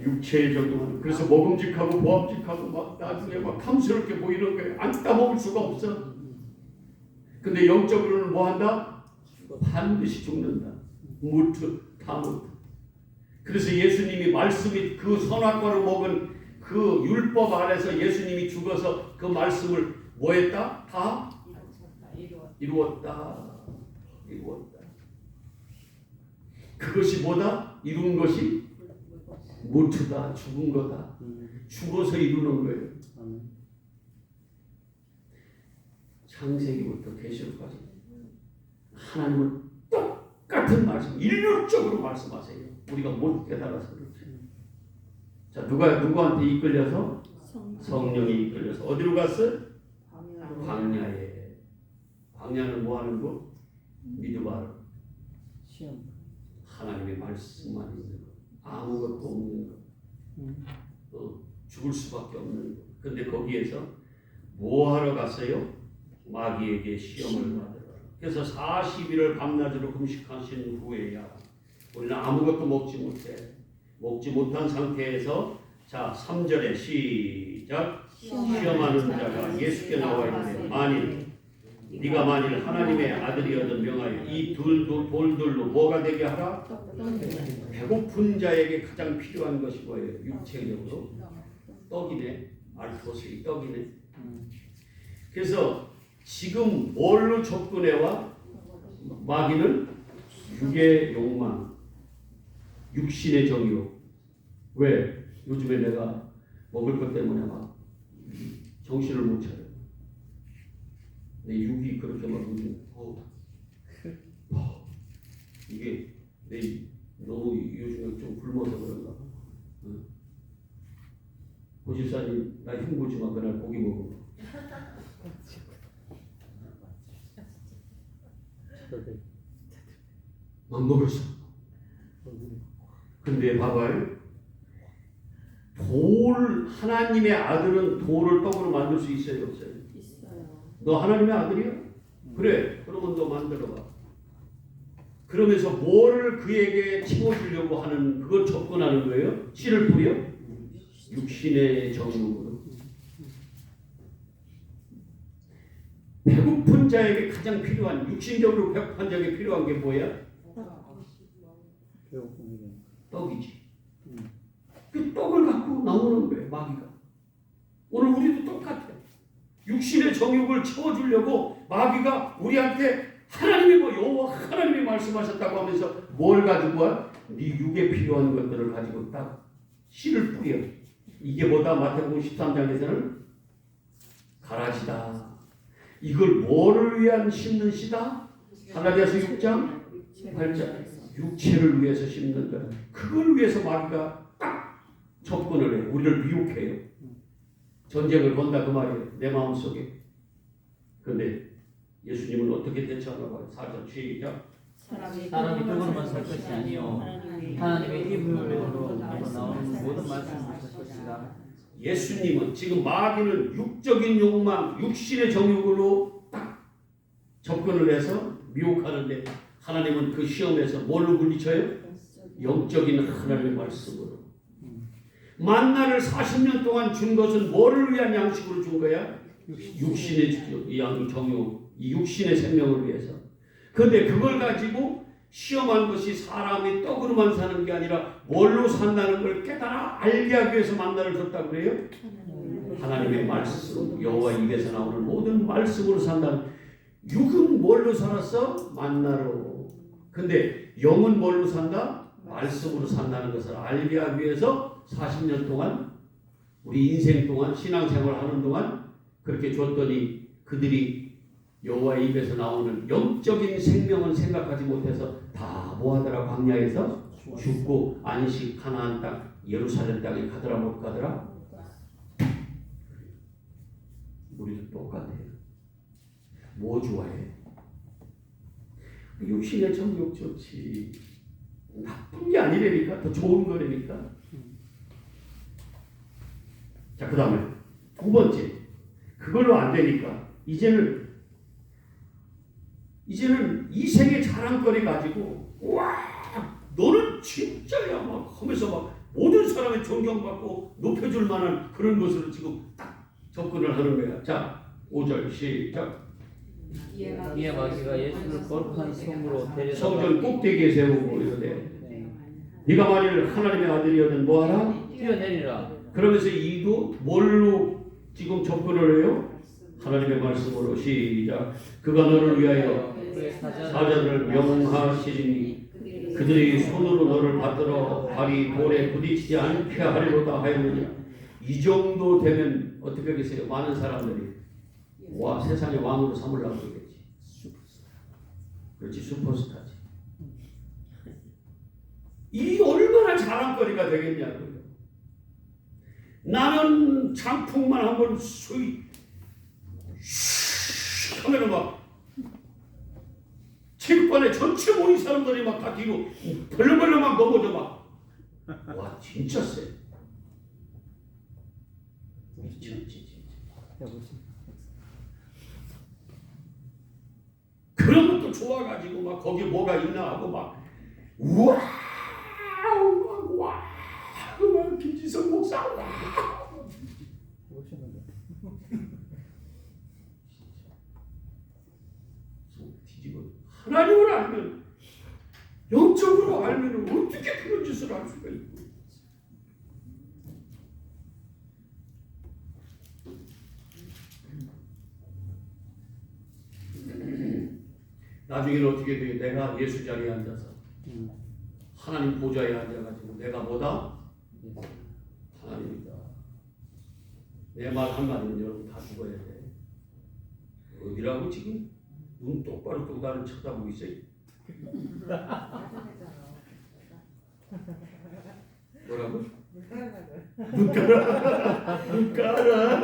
육체에 적용하는. 그래서 먹음직하고 보암직하고 막 나중에 막 탐스럽게 보이는 거예요. 안 따먹을 수가 없어. 근데 영적으로는 뭐 한다? 반드시 죽는다. 무트 타무트. 그래서 예수님이 말씀이 그 선악과를 먹은 그 율법 아래서 예수님이 죽어서 그 말씀을 뭐 했다? 다 이루었다. 그것이 뭐다? 이룬 것이 무트다. 죽은 거다. 죽어서 이루는 거예요. 창세기부터 계시록까지 하나님은 똑같은 말씀, 일률적으로 말씀하세요. 우리가 못 깨달아서 그렇지. 자, 누구한테 이끌려서? 성령이 이끌려서 어디로 갔어? 광야에. 광야는 뭐 하는 거? 믿어봐라. 시험. 하나님의 말씀만 있는 거. 아무것도 없는 거. 죽을 수밖에 없는 거. 근데 거기에서 뭐 하러 갔어요? 마귀에게 시험을 받으러. 그래서 40일을 밤낮으로 금식하신 후에야 우리는 아무것도 먹지 못해. 먹지 못한 상태에서 자 3절에 시작. 시험하는 자가 예수께 나와 있는데 만일 네가 만일 하나님의 아들이어든 명하여 이 돌들로 뭐가 되게 하라? 배고픈 자에게 가장 필요한 것이 뭐예요? 육체적으로 떡이네. 알토스이 떡이네. 그래서 지금 뭘로 접근해와? 마귀는 육의 욕망, 육신의 정욕. 왜? 요즘에 내가 먹을 것 때문에 막 정신을 못 차려. 내 육이 그렇게 막 이게 내 너무 요즘에 좀 굶어서 그런가 봐. 고집사님 나 흉보지만 그날 고기 먹어. 안 먹었어. 근데 봐봐요. 하나님의 아들은 돌을 떡으로 만들 수 있어요, 없어요? 있어요. 너 하나님의 아들이야? 그래. 그러면 너 만들어봐. 그러면서 뭐를 그에게 채워주려고 하는 그걸 접근하는 거예요? 씨를 뿌려? 육신의 정욕으로. 배고픈 자에게 가장 필요한, 육신적으로 배고픈 자에게 필요한 게 뭐야? 떡이지. 그 떡을 갖고 나오는 거예요, 마귀가. 오늘 우리도 똑같아. 육신의 정욕을 채워주려고 마귀가 우리한테 하나님이 여호와 하나님이 말씀하셨다고 하면서 뭘 가지고 와? 네 육에 필요한 것들을 가지고 딱 씨를 뿌려. 이게 뭐다? 마태복음 13장에서는 가라지다. 이걸 뭐를 위한 심는 씨다? 갈라디아서 6장 8장 육체를 위해서 심는 거야. 그걸 위해서 마귀가 딱 접근을 해. 우리를 미혹해요. 전쟁을 건다 그 말이에요. 내 마음속에. 그런데 예수님은 어떻게 대처하나 봐요. 4절 시작. 사람이 떡으로만 살 것이 아니요 하나님의 입으로 나오는 모든 말씀을 살 것이다. 예수님은 지금 마귀는 육적인 욕망, 육신의 정욕으로 딱 접근을 해서 미혹하는데 하나님은 그 시험에서 뭘로 물리쳐요? 영적인 하나님의 말씀으로. 만나를 40년 동안 준 것은 뭐를 위한 양식으로 준 거야? 육신의 정욕, 이 육신의 생명을 위해서. 그런데 그걸 가지고 시험한 것이 사람이 떡으로만 사는 게 아니라 뭘로 산다는 걸 깨달아 알게 하기 위해서 만나를 줬다고 그래요? 하나님의 말씀, 여호와 입에서 나오는 모든 말씀으로 산다는. 육은 뭘로 살았어? 만나로. 근데 영은 뭘로 산다? 말씀으로 산다는 것을 알게 하기 위해서 40년 동안 우리 인생 동안 신앙생활 하는 동안 그렇게 줬더니 그들이 여호와의 입에서 나오는 영적인 생명은 생각하지 못해서 다 뭐하더라? 광야에서 죽고 안식 가나안 땅 예루살렘 땅에 가더라 못 가더라? 우리도 똑같아요. 뭐 좋아해? 육신의 정욕 좋지. 나쁜 게 아니라니까. 더 좋은 거라니까. 자, 그 다음에 두 번째. 그걸로 안 되니까 이제는 이생의 자랑거리 가지고 와 너는 진짜야 막 하면서 막 모든 사람의 존경받고 높여줄 만한 그런 것으로 지금 딱 접근을 하는 거야. 자, 5절 시작. 이에 마귀가 예수를 거룩한 성으로 데려다가 성전 꼭대기에 세우고 이러되 네가 만일 하나님의 아들이었는 뭐하라? 뛰어내리라. 그러면서 이도 뭘로 지금 접근을 해요? 하나님의 말씀으로 시작. 그가 너를 위하여 사자를 명하시리니 그들이 손으로 너를 받들어 발이 돌에 부딪히지 않게 하리로다 하였느냐. 이 정도 되면 어떻게 하겠어요? 많은 사람들이 와 세상의 왕으로 삼으려고 그러겠지. 그렇지, 슈퍼스타지. 이 얼마나 자랑거리가 되겠냐고요. 나는 장풍만 한번 수위 하면은 막 체육관에 전체 모인 사람들이 막 다 뒤로 벌렁벌렁 막 넘어져 막. 와 진짜 쎄. 미쳤지 진짜. 그런 것도 좋아가지고 막 거기 뭐가 있나 하고 막 우와 와 김지성 목사 와 뒤집어. 하나님을 알면 영적으로 알면 어떻게 그런 짓을 할 수가 있고. 나중에는 어떻게 돼요? 내가 예수 자리에 앉아서 하나님 보좌에 앉아가지고 내가 뭐다? 하나님이다. 내 말 한마디는 여러분 다 죽어야 돼. 어디라고 지금 눈 똑바로 뜨고 나를 쳐다보고 있어요? 뭐라고? 눈 깔아. 눈 깔아.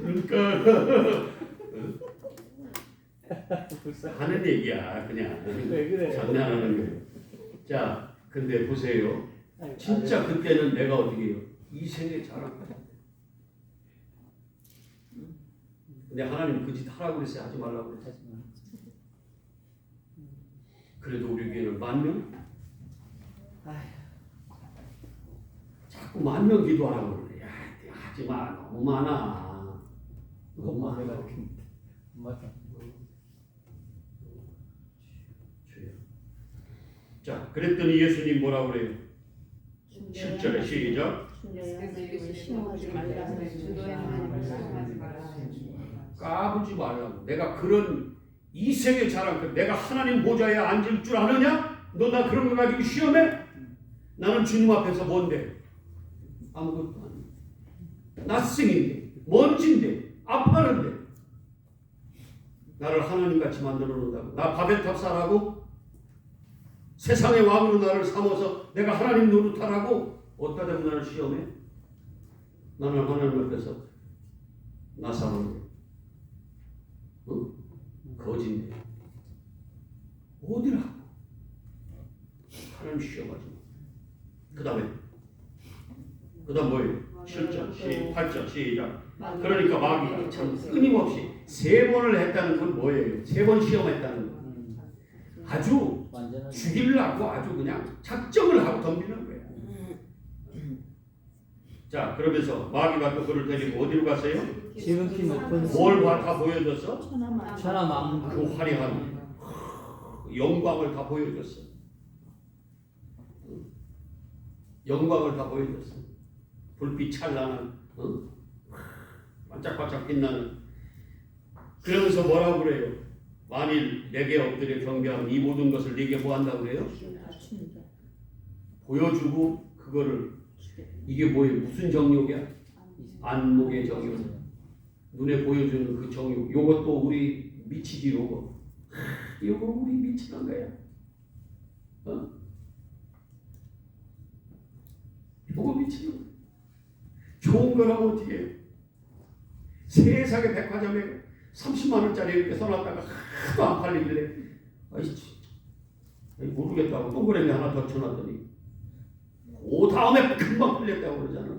눈 깔아. 하는 얘기야 그냥. 왜 그래? 장난하는 거예요. 자, 근데 보세요. 진짜 그때는 내가 어떻게 해요? 이생의 자랑. 근데 하나님 그 짓 하라고 그랬어요? 하지 말라고 그랬어요? 그래도 우리 교회는 10,000명? 자꾸 10,000명 기도하라고 그래. 야, 하지 마. 너무 많아. 너무 많아. 맞아. 자, 그랬더니 예수님 뭐라고 그래요? 7절에 시작. 까부지 말라고. 내가 그런 이생의 자랑, 내가 하나님 보좌에 앉을 줄 아느냐? 너 나 그런 거 가지고 시험해? 나는 주님 앞에서 뭔데? 아무것도 아니야. 낯생인데, 먼지인데, 아파하는데 나를 하나님같이 만들어 놓는다고. 나 바벨탑 사라고? 세상의 왕으로 나를 삼아서 내가 하나님 노릇하라고? 어디다 대고 나를 시험해? 나는 하나님 앞에서 나사는데 거짓인데 어디라고? 하나님 시험하지 마. 그 다음 뭐예요? 7절, 8절 시작. 그러니까 마귀가 참 끊임없이 3번을 했다는 건 뭐예요? 3번 시험했다는 건 아주 죽이려고 아주 그냥 작정을 하고 덤비는 거예요. 자, 그러면서 마귀가 또 그를 데리고 어디로 갔어요? 지극히 높은 뭘 다 보여줬어? 천하만국 그 화려한 영광을 다 보여줬어. 영광을 다 보여줬어. 불빛 찬란한, 반짝반짝 빛나는. 그러면서 뭐라고 그래요? 만일 내게 엎드려 경배하면 이 모든 것을 네게 뭐 한다고 그래요? 보여주고 그거를 이게 뭐예요? 무슨 정욕이야? 안목의 정욕. 눈에 보여주는 그 정욕. 요것도 우리 미치지 요거. 요거 우리 미치는 거야. 요거 미치는 거야. 좋은 거라면 어떻게 해요? 세상에 백화점에 30만 원짜리 이렇게 써놨다가 하도 안 팔리길래 모르겠다고 동그라미 하나 더 쳐놨더니 그 다음에 금방 팔렸다고 그러잖아.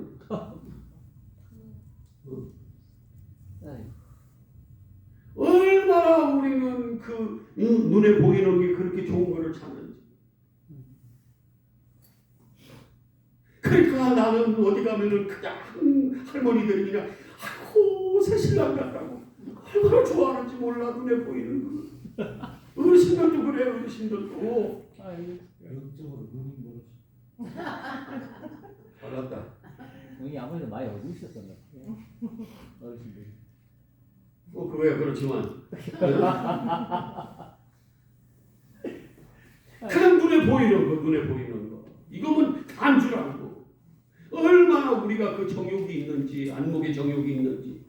얼마나 우리는 그 눈에 보이는 게 그렇게 좋은 거를 찾는지. 그러니까 나는 어디 가면은 그냥 할머니들이 그냥 아이고 새 신랑 같다고 얼마나 좋아하는지 몰라. 눈에 보이는 거. 어르신들도 그래. 어르신들도. 영적으로 눈이 멀어져. 알았다. 우리 아버지도 많이 알고 있었던 것 같아요. 어르신들이. 그거야 그렇지만 그냥 눈에 보이는 거 이거면 단 줄 알고 얼마나 우리가 그 정욕이 있는지 안목의 정욕이 있는지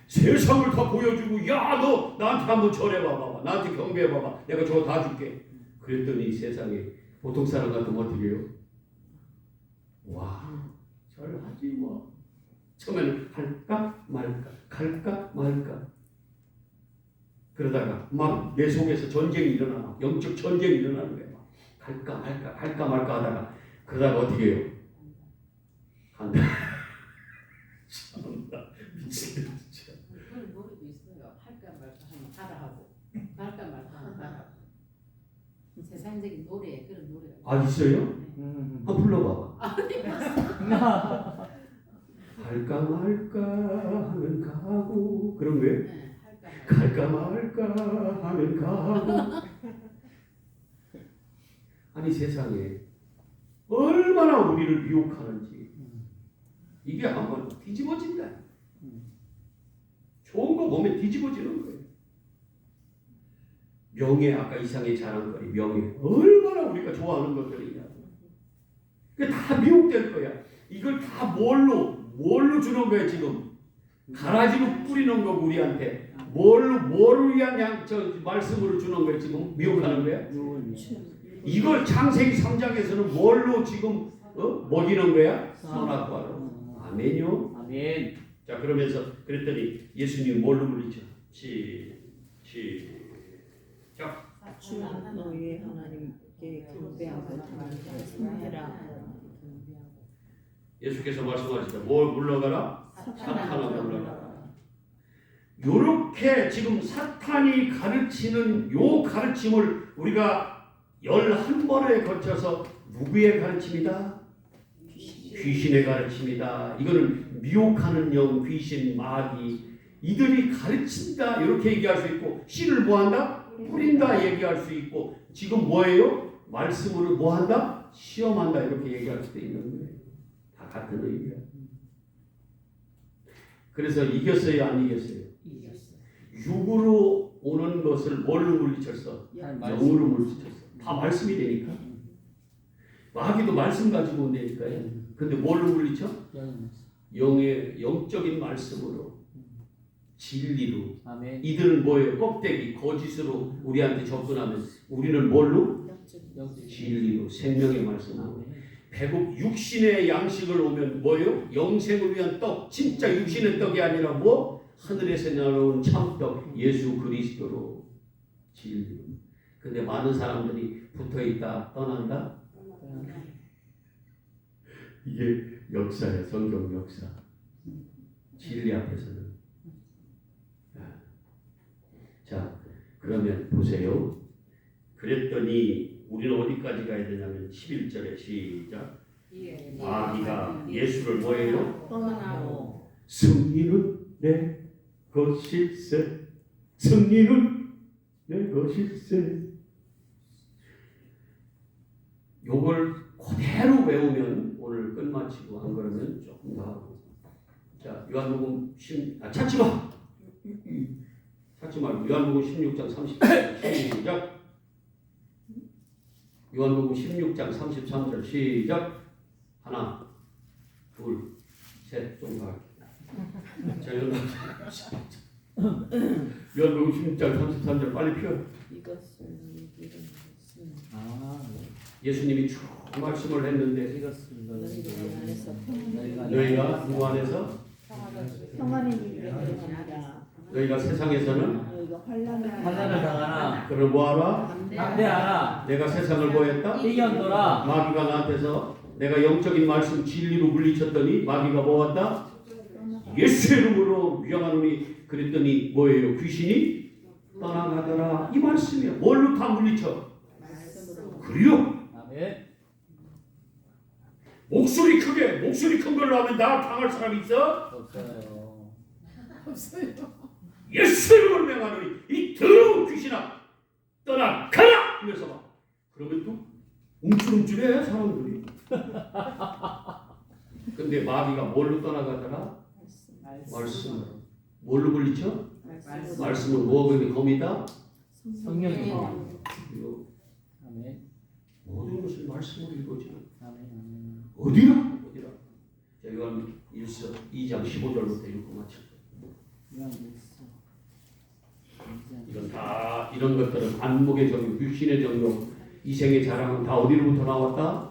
세상을 다 보여주고 야 너 나한테 한번 절해봐봐 나한테 경배해봐봐 내가 저거 다 줄게 그랬더니 세상에 보통 사람 같으면 어떻게 해요? 와 절하지 뭐 처음에는 할까 말까 그러다가 막 내 속에서 전쟁이 일어나 막 영적 전쟁이 일어나는 거야 막 갈까 말까 하다가 그러다가 어떻게 해요? 한다 참나 미치겠다 진짜 그런 노래도 있어요. 할까 말까 하면 따라하고 말까 말까 하면 따라하고 세상적인 노래 그런 노래가 아 있어요? 한번 불러봐봐 할까 말까 하면 가고 그런 거예요? 네, 갈까 말까 하면 가고 아니 세상에 얼마나 우리를 유혹하는지 이게 한번 뒤집어진다 좋은 거 보면 뒤집어지는 거예요 명예, 아까 이상의 자랑거리, 명예. 얼마나 우리가 좋아하는 것들이냐. 그게 다 미혹될 거야. 이걸 다 뭘로 주는 거야, 지금? 가라지로 뿌리는 거고, 우리한테. 뭐를 위한 말씀으로 주는 거야, 지금? 미혹하는 거야? 이걸 창세기 3장에서는 뭘로 지금, 먹이는 거야? 선악과로. 아멘요? 아멘. 자, 그러면서 그랬더니 예수님이 뭘로 물리쳐? 주 너희의 하나님께 경배하고 찬양하라. 예수께서 말씀하시다. 뭘 물러가라? 사탄아 물러가라. 요렇게 지금 사탄이 가르치는 요 가르침을 우리가 11번에 거쳐서 누구의 가르침이다? 귀신의 가르침이다. 이거는 미혹하는 영, 귀신, 마귀 이들이 가르친다 이렇게 얘기할 수 있고 씨를 뭐한다? 뿌린다 얘기할 수 있고 지금 뭐예요? 말씀으로 뭐한다? 시험한다 이렇게 얘기할 수도 있는 거예요. 다 같은 의미야. 그래서 이겼어요? 안 이겼어요? 이겼어요. 육으로 오는 것을 뭘로 물리쳤어? 영으로 물리쳤어. 다 말씀이 되니까. 마귀도 말씀 가지고 온다니까요. 근데 뭘로 물리쳐? 영의 영적인 말씀으로 진리로. 아멘. 이들은 뭐예요? 껍데기 거짓으로 우리한테 접근하면 우리는 뭘로? 진리로 생명의 말씀으로. 배고 육신의 양식을 오면 뭐예요? 영생을 위한 떡. 진짜 육신의 떡이 아니라 뭐? 하늘에서 나오는 참떡 예수 그리스도로 진리로. 근데 많은 사람들이 붙어있다 떠난다. 이게 역사야. 성경 역사. 진리 앞에서는. 자, 그러면 보세요. 그랬더니 우리는 어디까지 가야 되냐면 11절에 시작. 마귀가 예수를 뭐예요? 떠나고 승리는 내 것일세. 승리는 내 것일세. 요걸 그대로 외우면 오늘 끝마치고 안 그러면 조금 더 하고. 자, 요한복음 찾지 마. 찾지 말고 요한복음 16장 33절 시작. 요한복음 16장 33절 시작. 하나, 둘, 셋, 좀 가. 자, 요한복음 16장 33절 빨리 펴. 이것은 이기는 것은 예수님이 쭉 말씀을 했는데 너희가 누구 안에서 평안의 일을 행하라. 너희가 세상에서는 너희가 환난을 당하나 그를 뭐하라? 담대하라. 내가 세상을 뭐했다? 이겨노라. 마귀가 나한테서 내가 영적인 말씀 진리로 물리쳤더니 마귀가 뭐한다? 예수의 이름으로 명하노니 그랬더니 뭐예요? 귀신이 떠나가더라. 이 말씀이야. 뭘로 다 물리쳐? 그래요. 아멘. 목소리 큰 걸로 하면 나 당할 사람이 있어? 없어요. 예수 이름으로 명하노니 이 더러운 귀신아 떠나가라! 하면서 막 그러면 또 움찔움찔해 사람들이. 근데 마귀가 뭘로 떠나가더라? 말씀으로. 뭘로 물리쳐? 말씀은 뭐가 검이다? 성령이요. 그리고 아멘. 모든 것을 말씀으로 이루어지는. 아멘. 어디라? 자, 요한 1서 2장 15절부터 읽고 마쳐. 이건 다 이런 것들은 안목의 정욕, 육신의 정욕, 이생의 자랑은 다 어디로부터 나왔다?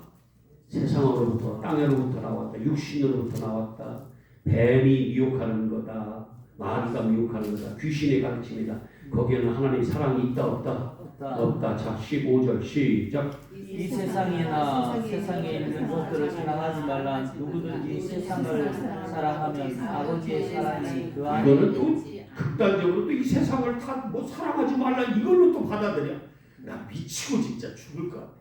세상으로부터, 땅으로부터 나왔다. 육신으로부터 나왔다. 뱀이 미혹하는 거다. 마귀가 미혹하는 거다. 귀신의 가르침이다. 거기에는 하나님 사랑이 있다 없다? 없다. 자, 15절 시작. 이 세상이나 세상에 있는 것들을 사랑하지 말라. 누구든지 세상을 사랑하면 아버지의 사랑이 그 안에 이거는 또 극단적으로 또 이 세상을 다 뭐 사랑하지 말라 이걸로 또 받아들여. 나 미치고 진짜 죽을 것 같아.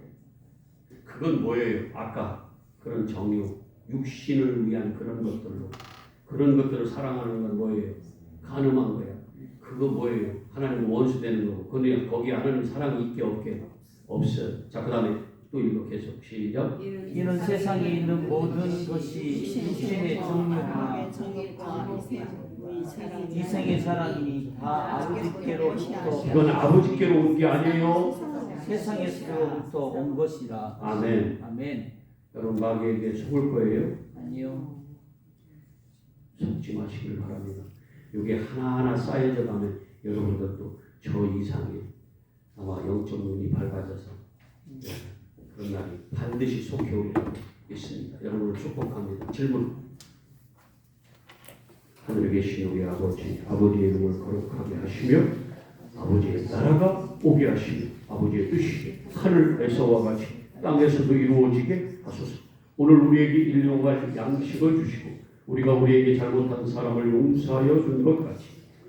그건 뭐예요? 아까 그런 정욕, 육신을 위한 그런 것들을 사랑하는 건 뭐예요? 간음한 거야. 그거 뭐예요? 하나님 원수 되는 거고. 근데 거기에 하나님 사랑이 있게 없게 없어요. 자, 그 다음에 또 읽어 계속 시작. 이는 세상에 있는 모든 것이 육신의 정욕이나 이생의 사랑이 다 아버지께로부터 이건 아버지께로 온 게 아니에요. 세상에서부터 온 것이라. 아멘. 아멘. 여러분 마귀에게 속을 거예요? 아니요. 속지 마시길 바랍니다. 이게 하나하나 쌓여져 가면 여러분들도 저 이상의 아마 영적 눈이 밝아져서 그런 날이 반드시 속해 오리라고 믿습니다. 여러분을 축복합니다. 질문. 하늘에 계신 우리 아버지, 아버지의 이름을 거룩하게 하시며 아버지의 나라가 오게 하시며 아버지의 뜻이 하늘에서와 같이 땅에서도 이루어지게 하소서. 오늘 우리에게 일용할 양식을 주시고 우리가 우리에게 잘못한 사람을 용서하여 준 것 같이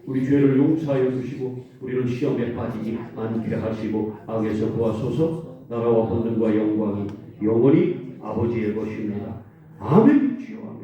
우리 죄를 용서하여 주시고 우리를 시험에 빠지지 않게 하시고 악에서 구하소서. 나라와 권능과 영광이 영원히 아버지의 것입니다. 아멘. 주여.